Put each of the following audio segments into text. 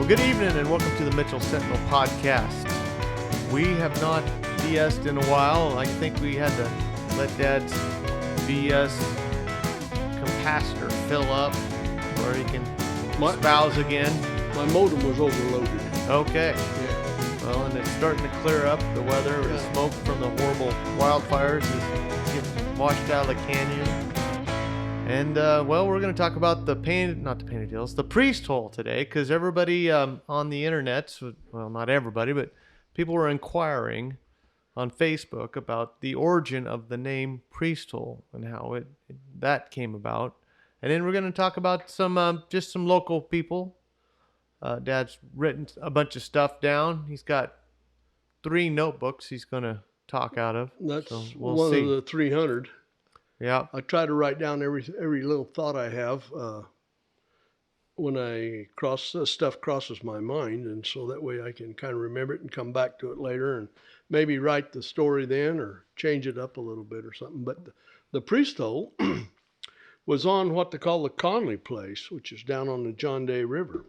Well, good evening and welcome to the Mitchell Sentinel podcast. We have not BS'd in a while. I think we had to let Dad's BS capacitor fill up where he can espouse again. My modem was overloaded. Okay. Yeah. Well, and it's starting to clear up. The weather, the smoke from the horrible wildfires is getting washed out of the canyon. And, we're going to talk about the priest hole today, because everybody on the internet, well, not everybody, but people were inquiring on Facebook about the origin of the name priest hole and how that came about. And then we're going to talk about some local people. Dad's written a bunch of stuff down. He's got 3 notebooks he's going to talk out of. That's so we'll one see. of the 300. Yeah. I try to write down every little thought I have when stuff crosses my mind, and so that way I can kind of remember it and come back to it later and maybe write the story then or change it up a little bit or something. But the priest hole was on what they call the Conley place, which is down on the John Day River.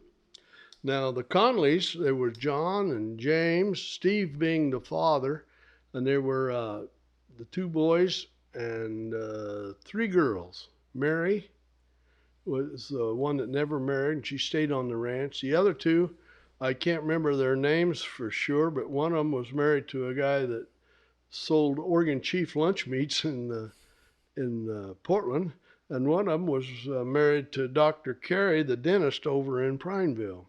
Now the Conleys, there were John and James, Steve being the father, and there were the 2 boys and 3 girls. Mary was the one that never married, and she stayed on the ranch. The other 2, I can't remember their names for sure, but one of them was married to a guy that sold Oregon Chief lunch meats in Portland, and one of them was married to Dr. Carey, the dentist over in Prineville.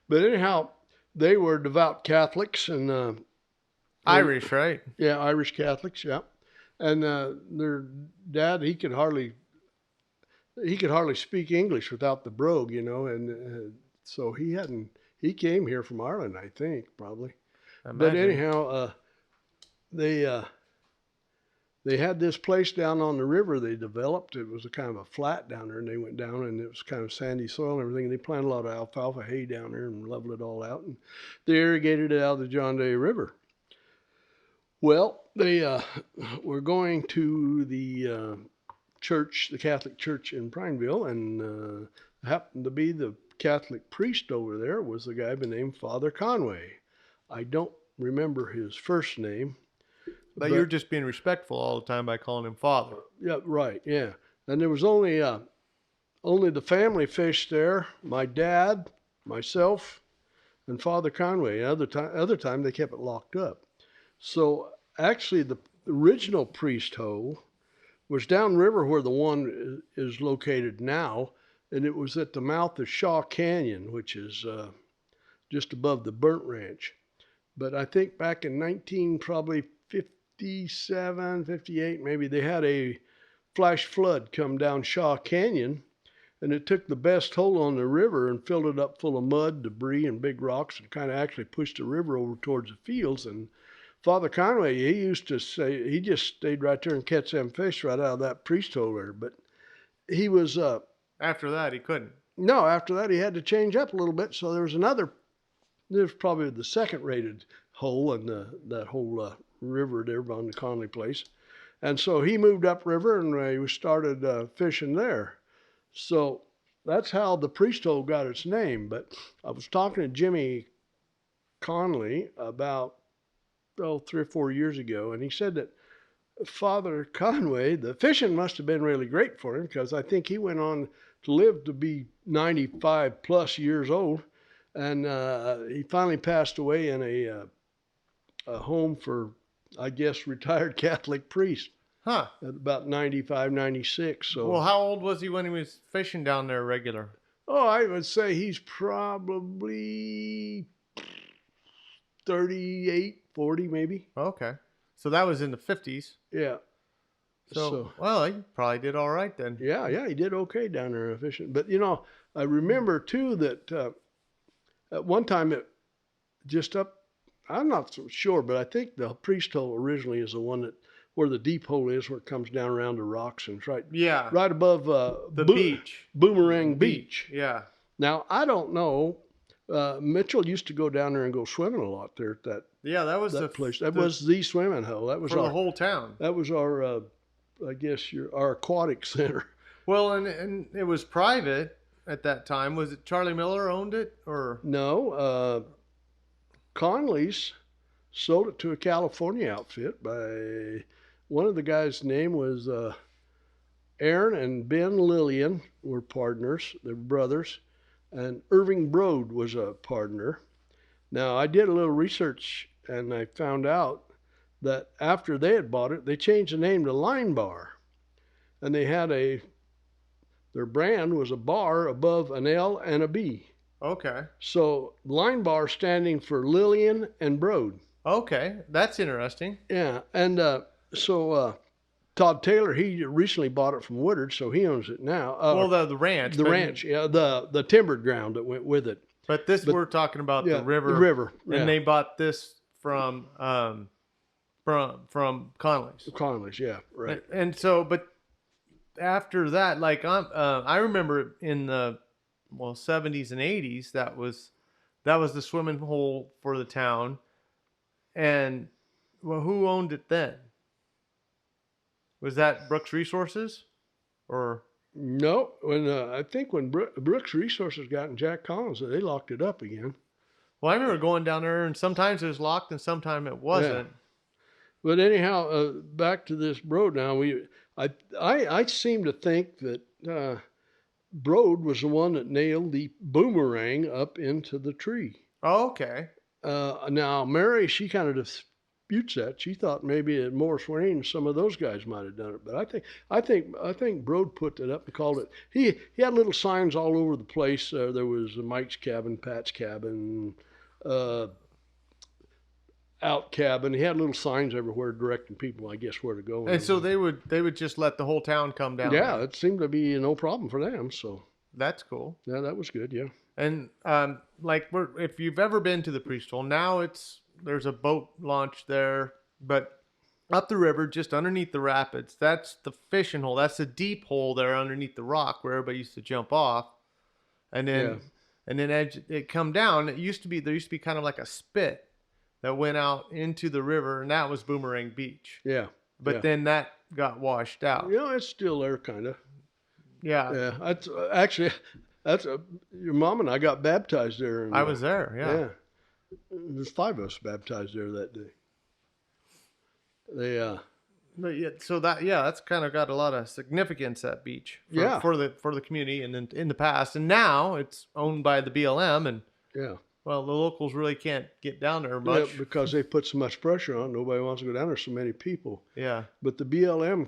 But anyhow, they were devout Catholics and Irish, right? Yeah, Irish Catholics, yeah. And their dad, he could hardly speak English without the brogue, and so he came here from Ireland, I think, probably. But anyhow, they had this place down on the river they developed. It was a kind of a flat down there, and they went down, and it was kind of sandy soil and everything, and they planted a lot of alfalfa hay down there and leveled it all out, and they irrigated it out of the John Day River. Well, they were going to the church, the Catholic church in Prineville, and happened to be the Catholic priest over there was a guy by the name Father Conway. I don't remember his first name. But you're just being respectful all the time by calling him Father. Yeah, right, yeah. And there was only the family fished there, my dad, myself, and Father Conway. Other time they kept it locked up. So actually the original priest hole was downriver where the one is located now, and it was at the mouth of Shaw Canyon, which is just above the Burnt Ranch. But I think back in 1957, 58, maybe, they had a flash flood come down Shaw Canyon, and it took the best hole on the river and filled it up full of mud, debris, and big rocks, and kind of actually pushed the river over towards the fields. And Father Conway, he used to say he just stayed right there and catch them fish right out of that priest hole there. But he was... After that, he couldn't. No, after that, he had to change up a little bit. So there was probably the second rated hole in that whole river there on the Conley place. And so he moved upriver and he started fishing there. So that's how the priest hole got its name. But I was talking to Jimmy Conley about 3 or 4 years ago, and he said that Father Conway, the fishing must have been really great for him, because I think he went on to live to be 95 plus years old, and he finally passed away in a home for, I guess, retired Catholic priests. Huh. At about 95, 96. So. Well, how old was he when he was fishing down there regular? Oh, I would say he's probably 38, 40 maybe. Okay. So that was in the 50s. Yeah. So, well, he probably did all right then. Yeah, he did okay down there fishing. But, I remember, too, that at one time I'm not so sure, but I think the priest hole originally is the one where the deep hole is, where it comes down around the rocks, and it's right above the beach. Boomerang Beach. Yeah. Now, I don't know. Mitchell used to go down there and go swimming a lot there at that. Yeah, that was that place. That was the swimming hole. That was for the whole town. That was our, I guess, our aquatic center. Well, and it was private at that time? Was it Charlie Miller owned it, or? No, Conley's sold it to a California outfit by one of the guys' name was Aaron and Ben Lillian were partners. They're brothers, and Irving Broad was a partner. Now I did a little research and I found out that after they had bought it, they changed the name to Line Bar, and they had their brand was a bar above an L and a B. Okay. So Line Bar standing for Lillian and Broad. Okay, that's interesting. Yeah, and so Todd Taylor, he recently bought it from Woodard, so he owns it now. Well, the ranch. The ranch, yeah, the timbered ground that went with it. But we're talking about Yeah, the river. The river, yeah. And they bought this from Conley's. Conley's, yeah, right. And so, but after that, like I remember in the 70s and 80s, that was the swimming hole for the town. And well, who owned it then? Was that Brooks Resources, or? No, I think when Brooks Resources got in Jack Collins, they locked it up again. Well, I remember going down there, and sometimes it was locked, and sometimes it wasn't. Yeah. But anyhow, back to this Broad now. I seem to think that Broad was the one that nailed the boomerang up into the tree. Oh, okay. Now Mary, she kind of disputes that. She thought maybe at Morris Wayne some of those guys might have done it, but I think Broad put that up and called it. He had little signs all over the place. There was Mike's cabin, Pat's cabin, out cabin. He had little signs everywhere directing people, I guess, where to go. And so they would just let the whole town come down. Yeah, it seemed to be no problem for them. So that's cool. Yeah, that was good. Yeah. And if you've ever been to the Priest Hole, now there's a boat launch there, but up the river, just underneath the rapids, that's the fishing hole. That's the deep hole there underneath the rock where everybody used to jump off, and then as it come down, there used to be kind of like a spit that went out into the river, and that was Boomerang Beach. Yeah. But then that got washed out. You know, it's still there, kind of. Yeah. Yeah. That's your mom and I got baptized there. And, I was there. Yeah. Yeah. There's 5 of us baptized there that day. But yeah, so that's kind of got a lot of significance, that beach for the community, and in the past, and now it's owned by the BLM, and well, the locals really can't get down there much. Yeah, because they put so much pressure on. Nobody wants to go down there. So many people. Yeah. But the BLM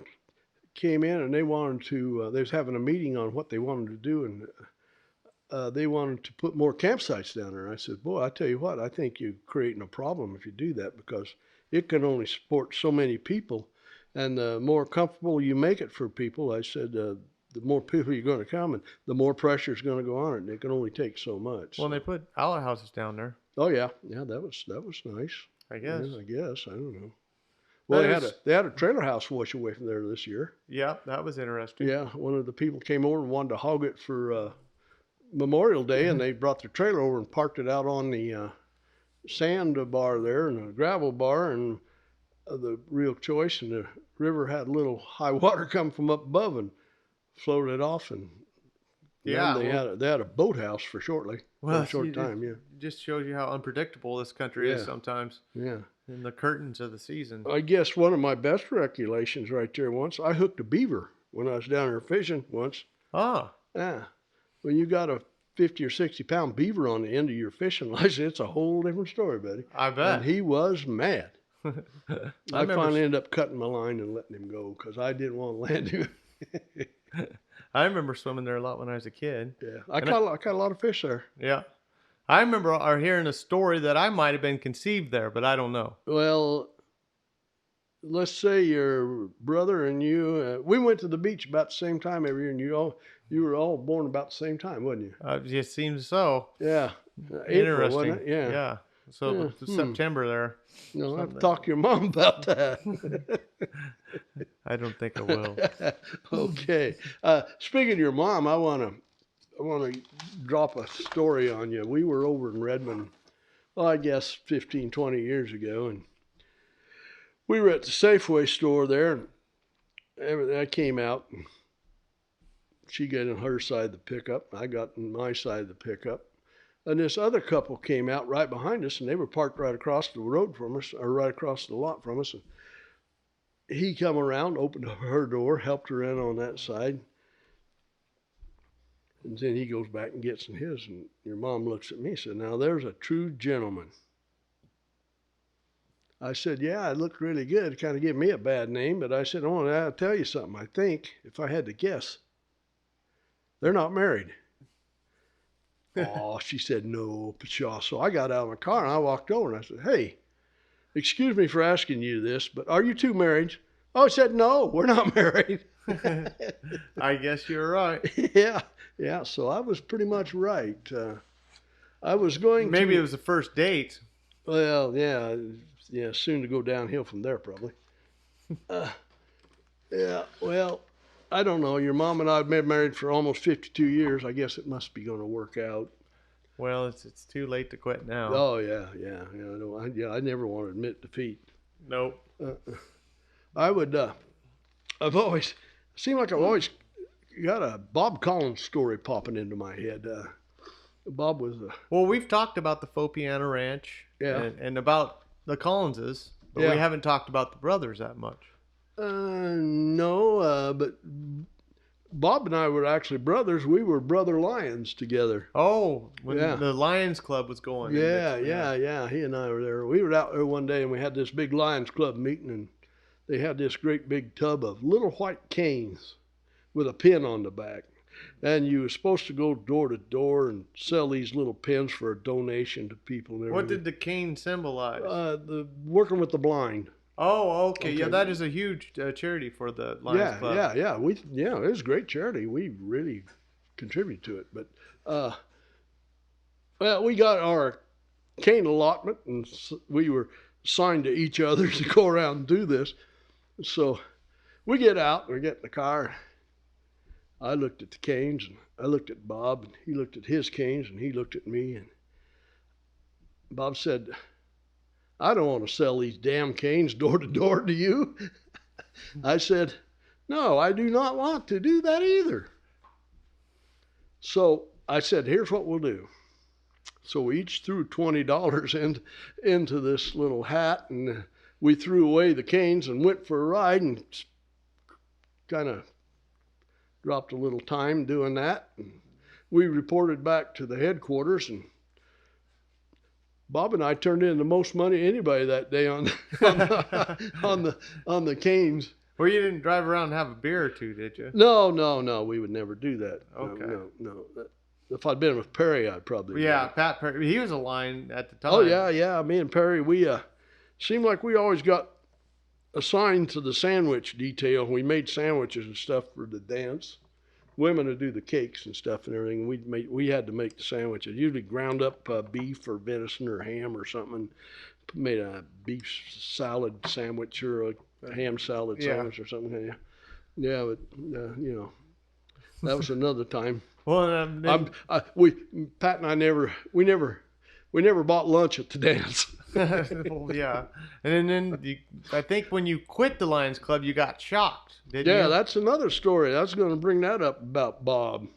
came in and they wanted to. They was having a meeting on what they wanted to do, and they wanted to put more campsites down there. I said, boy, I tell you what, I think you're creating a problem if you do that, because it can only support so many people, and the more comfortable you make it for people, I said, the more people you're going to come, and the more pressure is going to go on it, and it can only take so much. Well, they put outhouses down there. Oh yeah, that was nice. I guess. Yeah, I don't know. Well, they had a trailer house wash away from there this year. Yeah, that was interesting. Yeah, one of the people came over and wanted to hog it for Memorial Day, and they brought their trailer over and parked it out on the sand bar there and a gravel bar, and the Real Choice, and the river had a little high water come from up above and floated it off, and they had a boathouse for shortly. Well, a short time. Yeah, it just shows you how unpredictable this country is sometimes. Yeah. In the curtains of the season. I guess one of my best recollections right there once, I hooked a beaver when I was down there fishing once. Ah. Yeah. When you got a 50 or 60 pound beaver on the end of your fishing license, it's a whole different story, buddy. I bet. And he was mad. I finally ended up cutting my line and letting him go because I didn't want to land him. I remember swimming there a lot when I was a kid. Yeah. I caught a lot of fish there. Yeah. I remember hearing a story that I might have been conceived there, but I don't know. Well, let's say your brother and you, we went to the beach about the same time every year, and you were all born about the same time, wasn't you? It just seems so. Yeah. Interesting. April, wasn't it? Yeah. Yeah. So September there. No, I have to talk to your mom about that. I don't think I will. Okay. Speaking of your mom, I want to drop a story on you. We were over in Redmond, well, I guess 15, 20 years ago, and we were at the Safeway store there, and I came out and she got in her side of the pickup. I got in my side of the pickup. And this other couple came out right behind us, and they were parked right across the road from us, or right across the lot from us. And he come around, opened her door, helped her in on that side. And then he goes back and gets in his, and your mom looks at me and said, "Now there's a true gentleman." I said, "Yeah, it looked really good. It kind of gave me a bad name, but I said, I want to tell you something. I think, if I had to guess, they're not married." Oh, she said, "No, pshaw." So I got out of my car and I walked over and I said, "Hey, excuse me for asking you this, but are you two married?" Oh, he said, "No, we're not married." I guess you're right. Yeah. So I was pretty much right. I was going Maybe to. it was the first date. Well, yeah, soon to go downhill from there, probably. Yeah, well, I don't know. Your mom and I have been married for almost 52 years. I guess it must be going to work out. Well, it's too late to quit now. Oh, yeah. I never want to admit defeat. Nope. I would, I've always, seemed like I've always got a Bob Collins story popping into my head. Bob was Well, we've talked about the Fopiana Ranch and about the Collinses, but we haven't talked about the brothers that much. No, but Bob and I were actually brothers. We were brother lions together. Oh, when the Lions Club was going. Yeah. He and I were there. We were out there one day and we had this big Lions Club meeting, and they had this great big tub of little white canes with a pin on the back. And you were supposed to go door to door and sell these little pins for a donation to people. And what did the cane symbolize? The working with the blind. Oh, okay. Yeah, that is a huge charity for the Lions Club. Yeah. It was a great charity. We really contribute to it. But well, we got our cane allotment, and we were assigned to each other to go around and do this. So we get out and we get in the car. I looked at the canes, and I looked at Bob, and he looked at his canes, and he looked at me, and Bob said, "I don't want to sell these damn canes door to door to you." I said, "No, I do not want to do that either." So I said, "Here's what we'll do." So we each threw $20 into this little hat, and we threw away the canes and went for a ride and kind of dropped a little time doing that. And we reported back to the headquarters, and Bob and I turned in the most money anybody that day on the canes. Well, you didn't drive around and have a beer or two, did you? No, we would never do that. Okay. No. If I'd been with Perry, I'd probably. Yeah, Pat Perry. He was a lion at the time. Oh yeah. Me and Perry, we seemed like we always got assigned to the sandwich detail. We made sandwiches and stuff for the dance. Women would do the cakes and stuff and everything. We had to make the sandwiches. Usually ground up beef or venison or ham or something. Made a beef salad sandwich or a ham salad sandwich or something. Yeah, but that was another time. Well, Pat and I never bought lunch at the dance. Well, yeah, and then I think when you quit the Lions Club, you got shocked, didn't you? Yeah, that's another story. I was going to bring that up about Bob.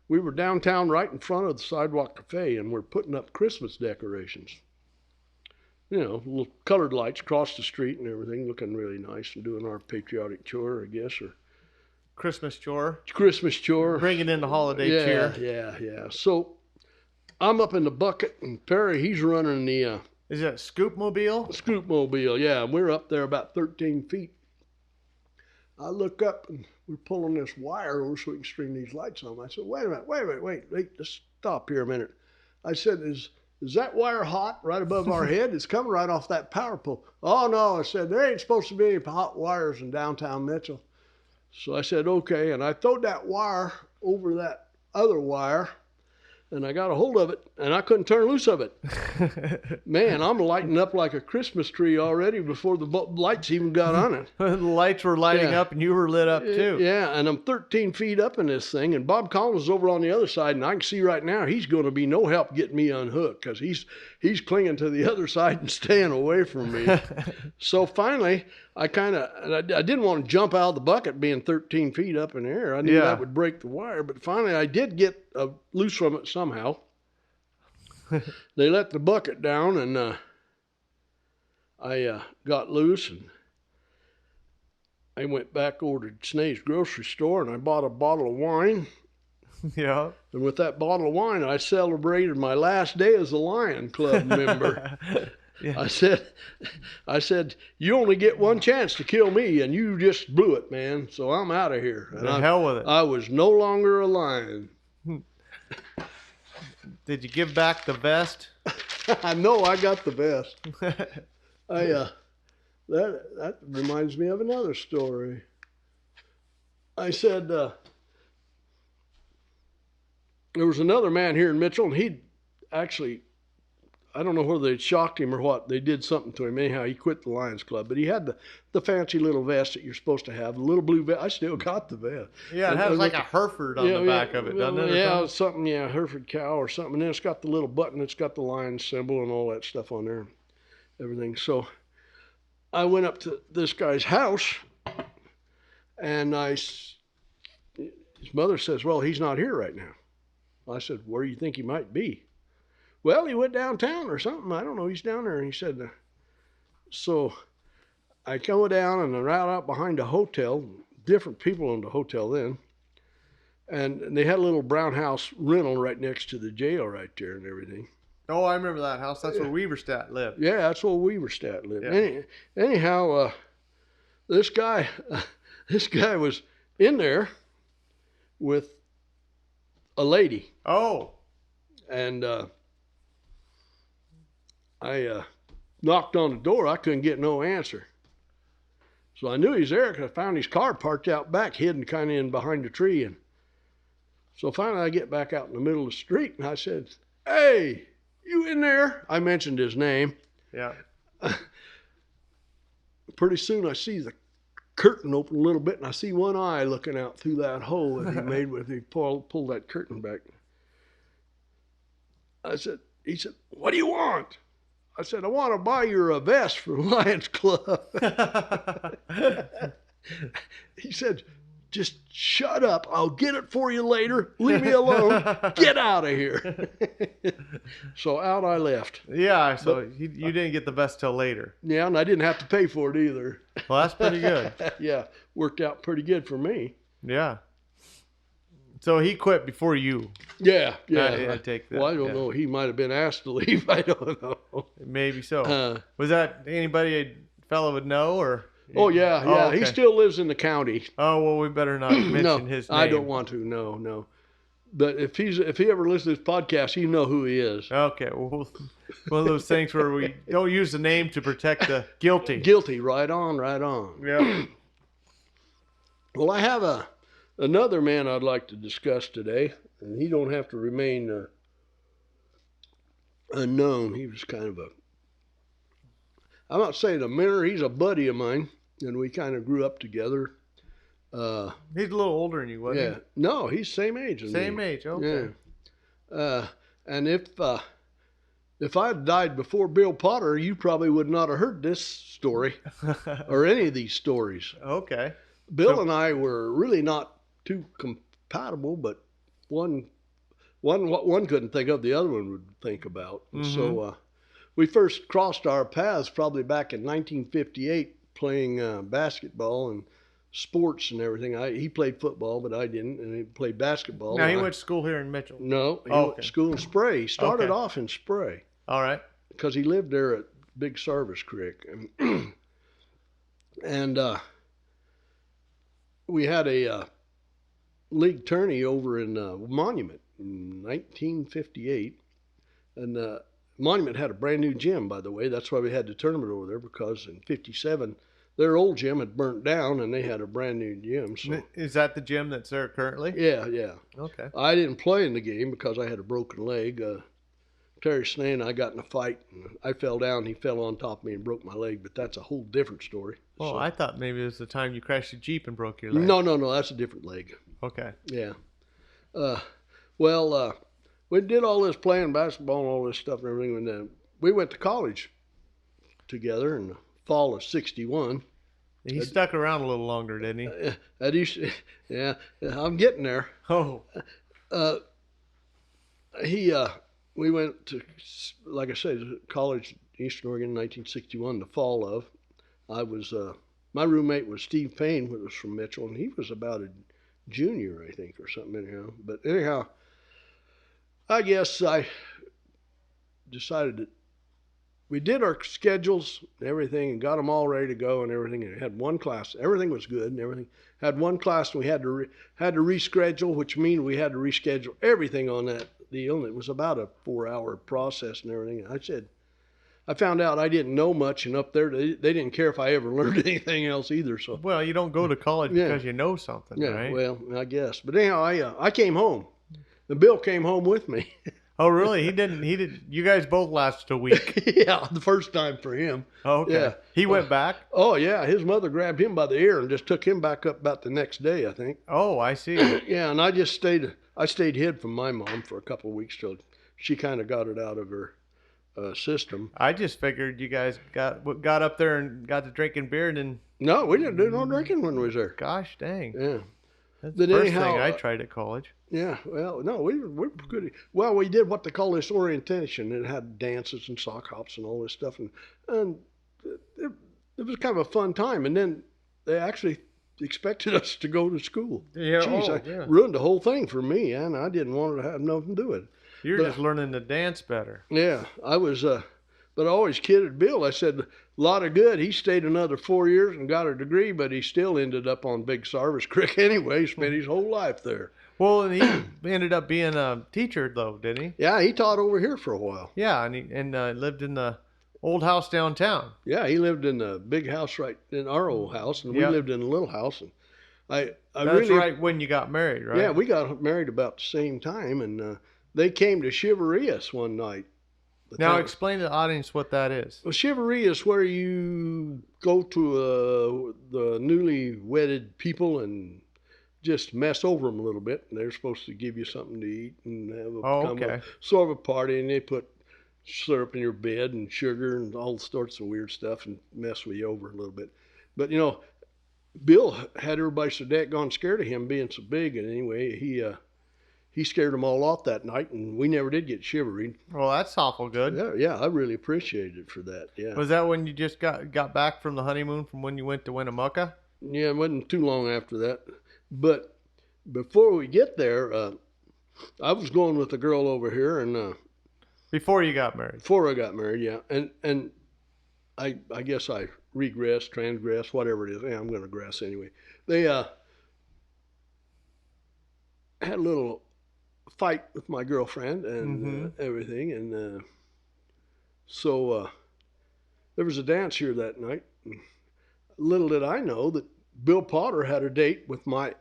We were downtown right in front of the Sidewalk Cafe, and we're putting up Christmas decorations. Little colored lights across the street and everything, looking really nice, and doing our patriotic chore, I guess, or Christmas chore. Bringing in the holiday cheer. Yeah. So I'm up in the bucket, and Perry, he's running the... Is that a Scoopmobile? Scoopmobile, yeah. We're up there about 13 feet. I look up, and we're pulling this wire over so we can string these lights on. I said, wait a minute, wait, just stop here a minute. I said, is that wire hot right above our head? It's coming right off that power pole. Oh, no, I said, there ain't supposed to be any hot wires in downtown Mitchell. So I said, okay, and I throwed that wire over that other wire, and I got a hold of it, and I couldn't turn loose of it. Man, I'm lighting up like a Christmas tree already before the lights even got on it. The lights were lighting up, and you were lit up too. Yeah, and I'm 13 feet up in this thing, and Bob Collins is over on the other side, and I can see right now he's going to be no help getting me unhooked because he's clinging to the other side and staying away from me. So finally, I didn't want to jump out of the bucket being 13 feet up in the air. I knew that would break the wire, but finally I did get loose from it somehow. They let the bucket down, and I got loose, and I went back over to Snae's grocery store, and I bought a bottle of wine. Yeah. And with that bottle of wine, I celebrated my last day as a Lion Club member. Yeah. I said, you only get one chance to kill me, and you just blew it, man. So I'm out of here. And the hell with it. I was no longer a lion. Did you give back the vest? I know I got the vest. That reminds me of another story. I said, there was another man here in Mitchell, and he actually, I don't know whether they shocked him or what. They did something to him. Anyhow, he quit the Lions Club. But he had the fancy little vest that you're supposed to have, the little blue vest. I still got the vest. Yeah, it has like a Hereford on the back of it, doesn't it? Yeah, something, Hereford cow or something. And then it's got the little button. It's got the lion symbol and all that stuff on there. Everything. So I went up to this guy's house, and his mother says, well, he's not here right now. I said, where do you think he might be? Well, he went downtown or something. I don't know. He's down there. And he said, so I go down and I'm right out behind a hotel. Different people owned the hotel then. And they had a little brown house rental right next to the jail right there and everything. Oh, I remember that house. That's where Weaverstadt lived. Yeah, that's where Weaverstadt lived. Yeah. Anyhow, this guy was in there with a lady. Oh. And I knocked on the door. I couldn't get no answer. So I knew he was there because I found his car parked out back, hidden kind of in behind a tree. And so finally I get back out in the middle of the street, and I said, hey, you in there? I mentioned his name. Yeah. Pretty soon I see the curtain open a little bit, and I see one eye looking out through that hole that he made with he pulled that curtain back. He said, what do you want? I said, I want to buy you a vest for the Lions Club. He said, just shut up. I'll get it for you later. Leave me alone. Get out of here. So out I left. Yeah, so you didn't get the vest till later. Yeah, and I didn't have to pay for it either. Well, that's pretty good. Yeah, worked out pretty good for me. Yeah. So he quit before you. Yeah. I take that. Well, I don't know. He might have been asked to leave. I don't know. Maybe so. Was that anybody a fellow would know, or? Oh yeah. Oh, okay. He still lives in the county. Oh well, we better not mention his name. I don't want to. No. But if he ever listens to this podcast, you know who he is. Okay. Well, one of those things where we don't use the name to protect the guilty. Guilty. Right on. Yeah. Well, I have another man I'd like to discuss today, and he don't have to remain unknown. He was kind of I'm not saying a mentor, he's a buddy of mine, and we kind of grew up together. He's a little older than you, wasn't he? No, he's same age as me. Same age, okay. Yeah. And if I had died before Bill Potter, you probably would not have heard this story or any of these stories. Okay. Bill and I were really not too compatible, but one couldn't think of, the other one would think about. Mm-hmm. So we first crossed our paths probably back in 1958 playing basketball and sports and everything. He played football, but I didn't, and he played basketball. Now, he went to school here in Mitchell? No, he went to school in Spray. He started off in Spray. All right. Because he lived there at Big Service Creek. And we had a league tourney over in Monument in 1958. And Monument had a brand new gym, by the way. That's why we had the tournament over there, because in 57, their old gym had burnt down and they had a brand new gym. So. Is that the gym that's there currently? Yeah. Okay. I didn't play in the game because I had a broken leg. Terry Snae and I got in a fight, and I fell down. He fell on top of me and broke my leg, but that's a whole different story. Oh, so, I thought maybe it was the time you crashed a Jeep and broke your leg. No, that's a different leg. Okay. Yeah. We did all this playing basketball and all this stuff and everything, and then we went to college together in the fall of '61. He stuck around a little longer, didn't he? That used to, yeah, I'm getting there. Oh, Uh, he we went to, like I said, college in Eastern Oregon in 1961, the fall of. I was my roommate was Steve Payne, who was from Mitchell, and he was about a junior, I think, or something anyhow. But anyhow, I guess I decided that we did our schedules and everything and got them all ready to go and everything. And had one class, everything was good and everything. Had one class and we had to reschedule, which means we had to reschedule everything on that deal. And it was about a 4-hour process and everything. And I found out I didn't know much, and up there they didn't care if I ever learned anything else either. So well, you don't go to college Yeah. because you know something, yeah, right? well, I guess. But anyhow, I came home. And Bill came home with me. Oh, really? He didn't. You guys both lasted a week. Yeah, the first time for him. Oh, okay. Yeah. He went back? Oh yeah, his mother grabbed him by the ear and just took him back up about the next day, I think. Oh, I see. Yeah, and I stayed hid from my mom for a couple of weeks till she kind of got it out of her system. I just figured you guys got up there and got to drinking beer and then, No, we didn't do no drinking when we was there. gosh dang. Yeah. That's But the first anyhow, thing I tried at college. Yeah, well, no, we were good. Well, we did what they call this orientation. It had dances and sock hops and all this stuff, and it was kind of a fun time. And then they actually expected us to go to school. Yeah, Jeez, yeah. ruined the whole thing for me, and I didn't want to have nothing to do with it. You're But- just learning to dance better. Yeah, I was, but I always kidded Bill. I said, a lot of good. He stayed another 4 years and got a degree, but he still ended up on Big Sarvis Creek anyway. Spent his whole life there. Well, and he ended up being a teacher, though, didn't he? Yeah, he taught over here for a while. Yeah, and he lived in the old house downtown. Yeah, he lived in the big house right in our old house, and we Yeah. lived in a little house. And I That's really, right when you got married, right? Yeah, we got married about the same time, and they came to Chivarius one night. Now explain to the audience what that is. Well, Chivalry is where you go to the newly wedded people and just mess over them a little bit. And they're supposed to give you something to eat and have a sort of a party. And they put syrup in your bed and sugar and all sorts of weird stuff and mess with you over a little bit. But, you know, Bill had everybody so daggone scared of him being so big. And anyway, he scared them all off that night, and we never did get shiveried. Well, that's awful good. Yeah, I really appreciated it for that. Yeah. Was that when you just got back from the honeymoon from when you went to Winnemucca? Yeah, it wasn't too long after that. But before we get there, I was going with a girl over here, and Before you got married? before I got married, yeah, and I guess I regressed, transgressed, whatever it is. Yeah, I'm going to gress anyway. They had a little fight with my girlfriend and everything, and so there was a dance here that night. Little did I know that Bill Potter had a date with my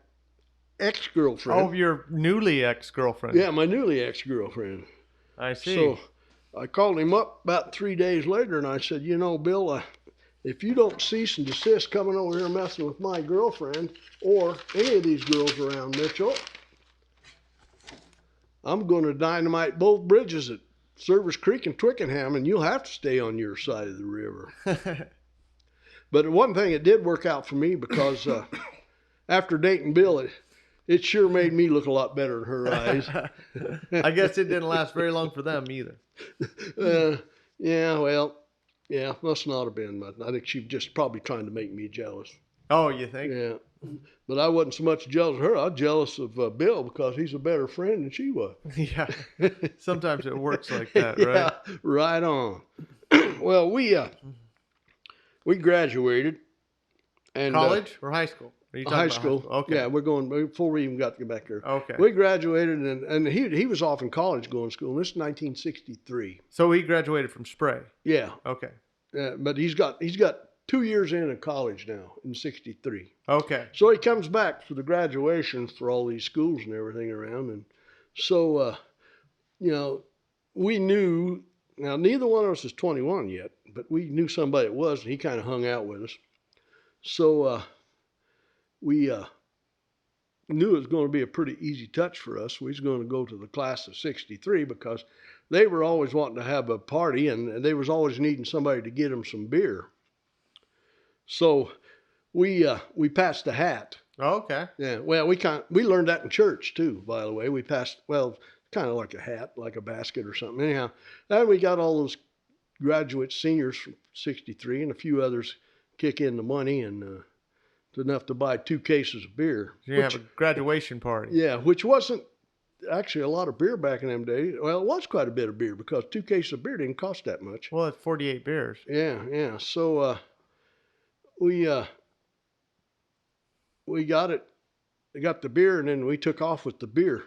ex-girlfriend. Oh, your newly ex-girlfriend. Yeah, my newly ex-girlfriend. I see. So I called him up about 3 days later, and I said, you know, Bill, if you don't cease and desist coming over here messing with my girlfriend or any of these girls around Mitchell, I'm going to dynamite both bridges at Service Creek and Twickenham, and you'll have to stay on your side of the river. But one thing, it did work out for me because after dating Bill, it sure made me look a lot better in her eyes. I guess it didn't last very long for them either. Yeah, must not have been. But I think she was just probably trying to make me jealous. Oh, you think? Yeah. But I wasn't so much jealous of her. I was jealous of Bill because he's a better friend than she was. Yeah. Sometimes it works like that, Yeah, right? right on. Well, we graduated. And, College or high school? Are you talking high about school. Okay. Yeah, we're going before we even got to get back there. Okay. We graduated, and he was off in college going to school. And this is 1963. So he graduated from Spray. Yeah, Okay. but he's got 2 years in college now in '63. Okay. So he comes back for the graduation for all these schools and everything around, and so you know, we knew. Now neither one of us is 21 yet, but we knew somebody that was, and he kind of hung out with us. So we knew it was going to be a pretty easy touch for us. We was going to go to the class of '63 because they were always wanting to have a party, and they was always needing somebody to get them some beer. So we passed a hat. Oh, okay. Yeah, well, we learned that in church too. By the way, we passed kind of like a hat, like a basket or something. Anyhow, then we got all those graduate seniors from '63 and a few others kick in the money and enough to buy 2 cases of beer. So you have a graduation party. Yeah, which wasn't actually a lot of beer back in them days. Well, it was quite a bit of beer because 2 cases of beer didn't cost that much. Well, it's 48 beers. Yeah. So we got it. We got the beer, and then we took off with the beer.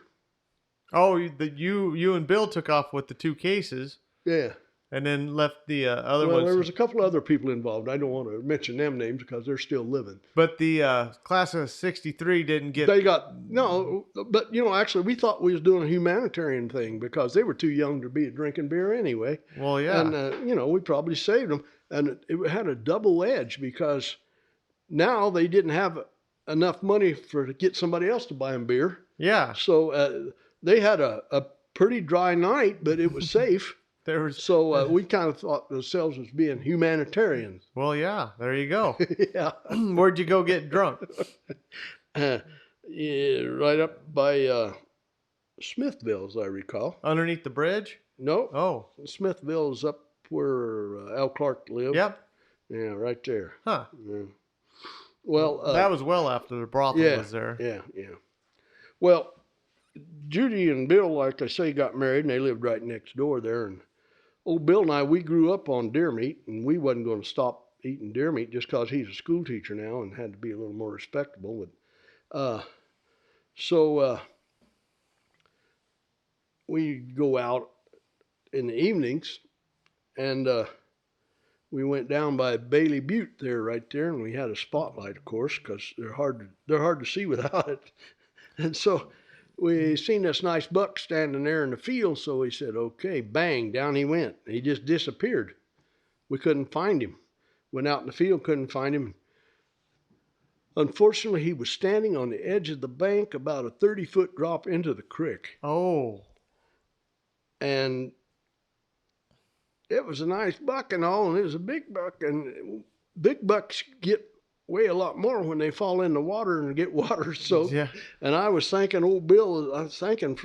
Oh, you and Bill took off with the 2 cases. Yeah. And then left the other Well, ones. there was a couple other people involved. I don't want to mention them names because they're still living. But the class of '63 didn't get. They got no, but actually, we thought we was doing a humanitarian thing because they were too young to be drinking beer anyway. Well, yeah. And we probably saved them, and it had a double edge because now they didn't have enough money to get somebody else to buy them beer. Yeah. So they had a pretty dry night, but it was safe. So we kind of thought ourselves as being humanitarians. Well, yeah, there you go. Yeah. Where'd you go get drunk? Yeah, right up by Smithville, as I recall. Underneath the bridge? No. Oh. Smithville is up where Al Clark lived. Yep. Yeah, right there. Huh. Yeah. Well, that was well after the brothel was there. Yeah. Well, Judy and Bill, like I say, got married, and they lived right next door there. And old Bill and I, we grew up on deer meat, and we wasn't going to stop eating deer meat just because he's a school teacher now and had to be a little more respectable. But so we go out in the evenings, and we went down by Bailey Butte there, right there, and we had a spotlight, of course, because they're hard to see without it. And so we seen this nice buck standing there in the field, so we said, okay, bang, down he went. He just disappeared. We couldn't find him. Went out in the field, couldn't find him. Unfortunately, he was standing on the edge of the bank, about a 30-foot drop into the creek. Oh. And it was a nice buck and all, and it was a big buck, and big bucks weigh a lot more when they fall in the water and get water soaked. Yeah. And I was thanking old Bill. I was thanking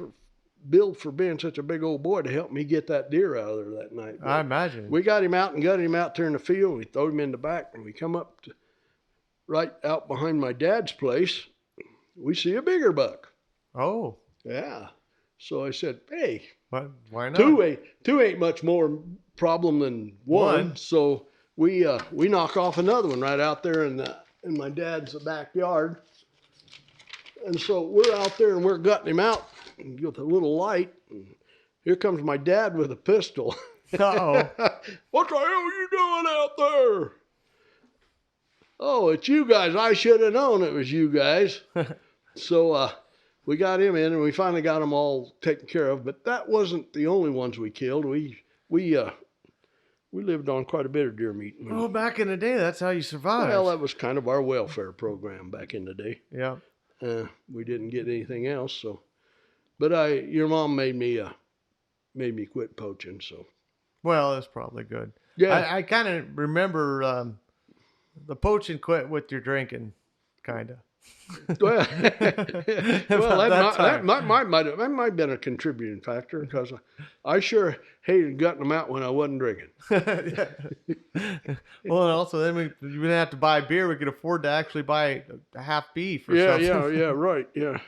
Bill for being such a big old boy to help me get that deer out of there that night. But I imagine. We got him out and got him out there in the field. We threw him in the back, and we come up to right out behind my dad's place. We see a bigger buck. Oh. Yeah. So I said, hey. Why not? Two ain't much more problem than one. So we knock off another one right out there in my dad's backyard. And so we're out there and we're gutting him out with a little light. And here comes my dad with a pistol. Uh-oh. What the hell are you doing out there? Oh, it's you guys. I should have known it was you guys. So we got him in, and we finally got them all taken care of. But that wasn't the only ones we killed. We lived on quite a bit of deer meat. Oh, back in the day, that's how you survived. Well, that was kind of our welfare program back in the day. Yeah. We didn't get anything else, so. But your mom made me quit poaching, so. Well, that's probably good. Yeah. I kind of remember the poaching quit with your drinking, kind of. Well, that might have been a contributing factor because I sure hated gutting them out when I wasn't drinking. Well, and also then we didn't have to buy beer. We could afford to actually buy a half beef or something. Yeah, right. Yeah.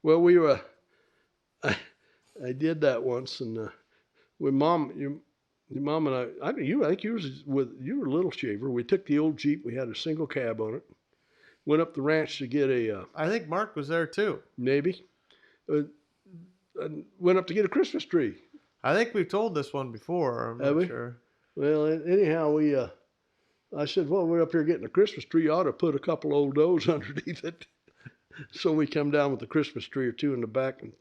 Well, I did that once, and with Mom, your Mom and I think you were a little shaver. We took the old Jeep. We had a single cab on it. Went up the ranch to get I think Mark was there too. Maybe. Went up to get a Christmas tree. I think we've told this one before. I'm not sure. Well, anyhow, I said, well, we're up here getting a Christmas tree. You ought to put a couple old does underneath it. So we come down with a Christmas tree or two in the back, and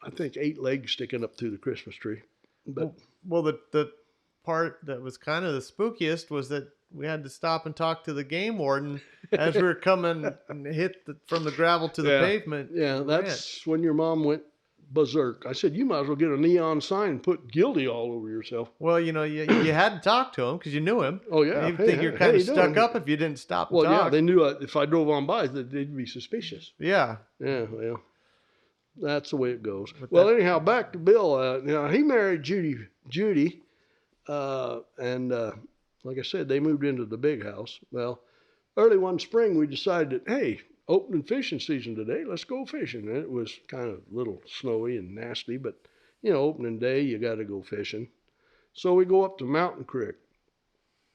I think 8 legs sticking up through the Christmas tree. But well, the part that was kind of the spookiest was that we had to stop and talk to the game warden as we were coming and hit from the gravel to the pavement. Yeah, that's when your mom went berserk. I said, you might as well get a neon sign and put guilty all over yourself. Well, you had to talk to him because you knew him. Oh, yeah. And you'd Hey, think you're hey, kind how of you stuck doing? up if you didn't stop and Well, yeah, talk. they knew if I drove on by that they'd be suspicious. Yeah. Yeah, well, that's the way it goes. Well, anyhow, back to Bill. He married Judy, and like I said, they moved into the big house. Well, early one spring, we decided that, hey, opening fishing season today, let's go fishing. And it was kind of a little snowy and nasty, but, opening day, you got to go fishing. So we go up to Mountain Creek.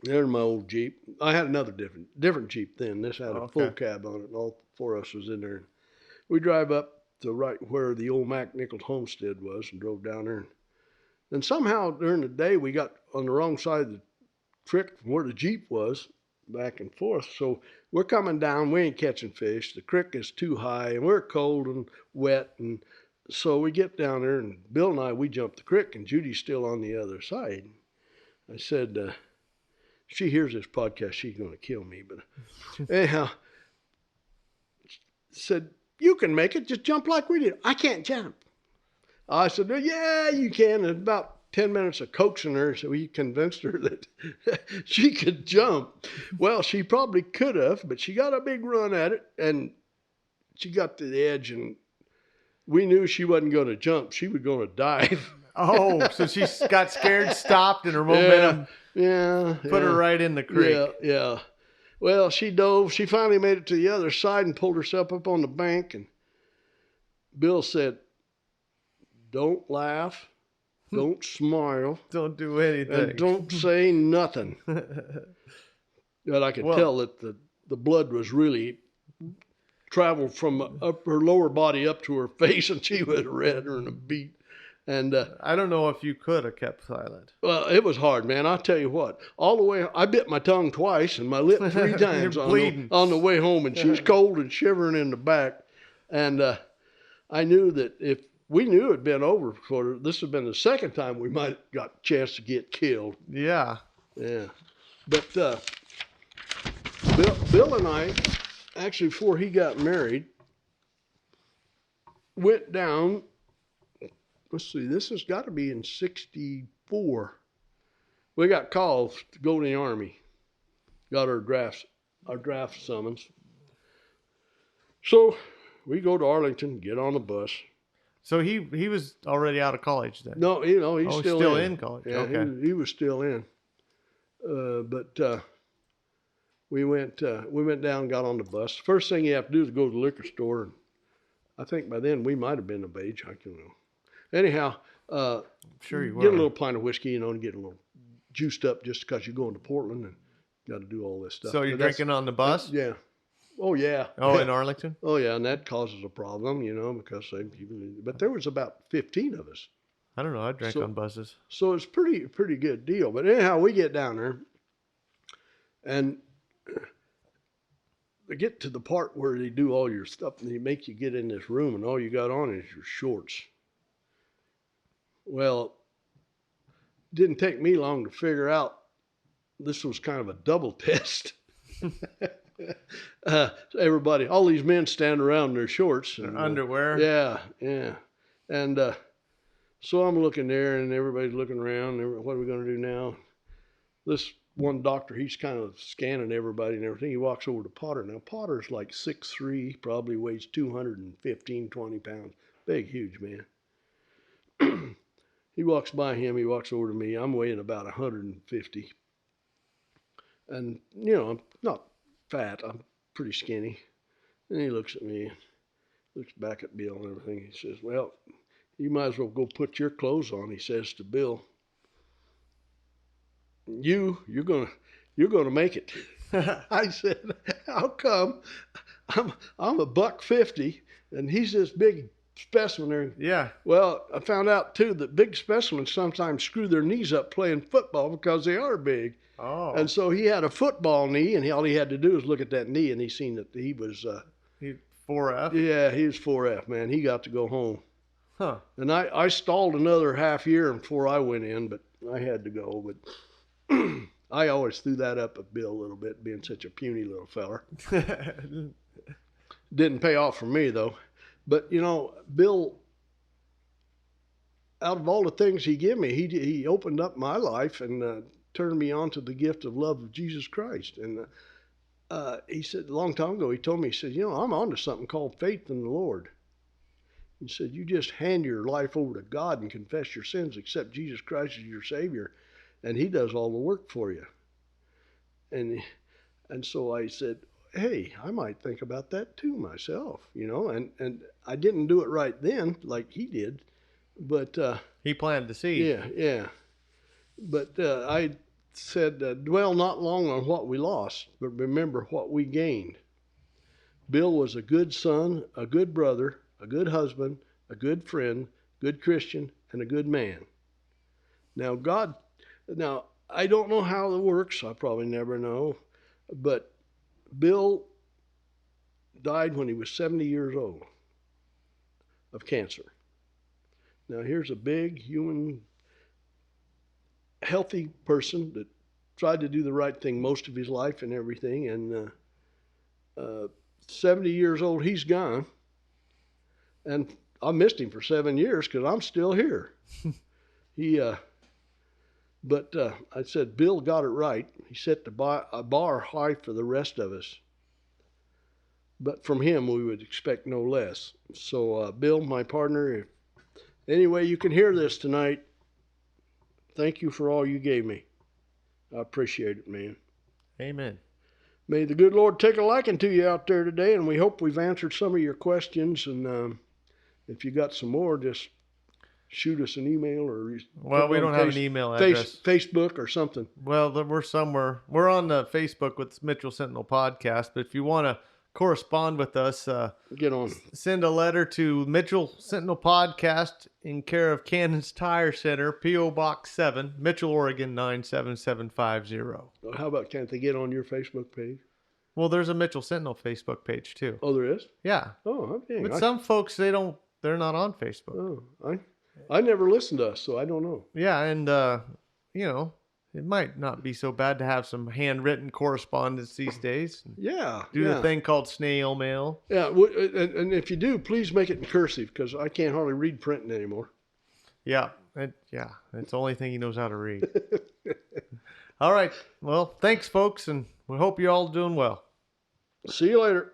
There's my old Jeep. I had another different Jeep then. This had a full cab on it, and all four of us was in there. We drive up to right where the old Mac Nichols homestead was and drove down there. And somehow during the day, we got on the wrong side of the creek from where the Jeep was, back and forth. So we're coming down. We ain't catching fish. The creek is too high, and we're cold and wet. And so we get down there, and Bill and I, we jump the creek, and Judy's still on the other side. I said, she hears this podcast, she's going to kill me. But anyhow, said, you can make it. Just jump like we did. I can't jump. I said, well, yeah, you can. And about 10 minutes of coaxing her, so we convinced her that she could jump. Well, she probably could have, but she got a big run at it, and she got to the edge, and we knew she wasn't going to jump. She was going to dive. Oh, so she got scared, stopped, and her momentum put her right in the creek. Yeah. Well, she dove. She finally made it to the other side and pulled herself up on the bank, and Bill said, don't laugh. Don't smile. Don't do anything. And don't say nothing. But I could tell that the blood was really traveled from up her lower body up to her face, and she was redder than a beet. And I don't know if you could have kept silent. Well, it was hard, man. I'll tell you what. All the way, I bit my tongue twice and my lip 3 times on the way home, and she's cold and shivering in the back. And I knew that if we knew it had been over for her, this had been the second time we might have got a chance to get killed. Yeah. Yeah. But Bill and I, actually before he got married, went down. Let's see, this has got to be in 64. We got called to go to the Army. Got our draft summons. So we go to Arlington, get on the bus. So he was already out of college then? No, he's still in college. Yeah, okay. he was still in. But we went down, got on the bus. First thing you have to do is go to the liquor store. And I think by then we might have been of age. I don't know. Anyhow, sure you were. Get a little pint of whiskey, and get a little juiced up just because you're going to Portland and got to do all this stuff. So you're drinking on the bus? Yeah. Oh, yeah. Oh, in Arlington? Oh, yeah, and that causes a problem, because but there was about 15 of us. I don't know. I drank on buses. So it's pretty good deal. But anyhow, we get down there, and they get to the part where they do all your stuff, and they make you get in this room, and all you got on is your shorts. Well, it didn't take me long to figure out this was kind of a double test. Everybody, all these men stand around in their shorts. And underwear? Yeah. And so I'm looking there, and everybody's looking around. What are we going to do now? This one doctor, he's kind of scanning everybody and everything. He walks over to Potter. Now, Potter's like 6'3", probably weighs 215, 20 pounds. Big, huge man. He walks by him, he walks over to me. I'm weighing about 150. And, I'm not fat, I'm pretty skinny. And he looks at me, looks back at Bill and everything. He says, well, you might as well go put your clothes on, he says to Bill. You're gonna make it. I said, how come? I'm $150, and he's this big specimen there. Yeah. Well, I found out too that big specimens sometimes screw their knees up playing football because they are big. Oh. And so he had a football knee, and all he had to do was look at that knee, and he seen that he was 4F. Yeah, he was 4F, man. He got to go home. Huh. And I stalled another half year before I went in, but I had to go. But I always threw that up at Bill a little bit, being such a puny little feller. Didn't pay off for me though. But Bill out of all the things he gave me, he opened up my life and turned me on to the gift of love of Jesus Christ. And he said a long time ago, he told me, he said, you know, I'm onto something called faith in the Lord. He said, you just hand your life over to God and confess your sins, accept Jesus Christ as your Savior, and he does all the work for you. And so I said, hey, I might think about that too myself, you know, and I didn't do it right then like he did, but He planted the seed. yeah. But I said, dwell not long on what we lost, but remember what we gained. Bill was a good son, a good brother, a good husband, a good friend, good Christian, and a good man. Now, I don't know how it works. I probably never know. But Bill died when he was 70 years old of cancer. Now, here's a big, human, healthy person that tried to do the right thing most of his life and everything. And 70 years old, he's gone. And I missed him for 7 years because I'm still here. But I said, Bill got it right. He set the bar high for the rest of us. But from him, we would expect no less. So, Bill, my partner, if any way you can hear this tonight, thank you for all you gave me. I appreciate it, man. Amen. May the good Lord take a liking to you out there today, and we hope we've answered some of your questions. And if you got some more, just shoot us an email or we don't have an email address. Facebook or something. Well, we're somewhere. We're on the Facebook with Mitchell Sentinel Podcast, but if you want to correspond with us, get on. Send a letter to Mitchell Sentinel Podcast in care of Cannon's Tire Center, P.O. Box 7, Mitchell, Oregon 97750. How about, can't they get on your Facebook page? Well, there's a Mitchell Sentinel Facebook page too. Oh, there is? Yeah. Oh, okay. But some folks, they're not on Facebook. Oh, I never listened to us, so I don't know. Yeah, and you know, it might not be so bad to have some handwritten correspondence these days. Yeah. Do the thing called snail mail. Yeah, and if you do, please make it in cursive because I can't hardly read printing anymore. Yeah, it's the only thing he knows how to read. All right. Well, thanks, folks, and we hope you're all doing well. See you later.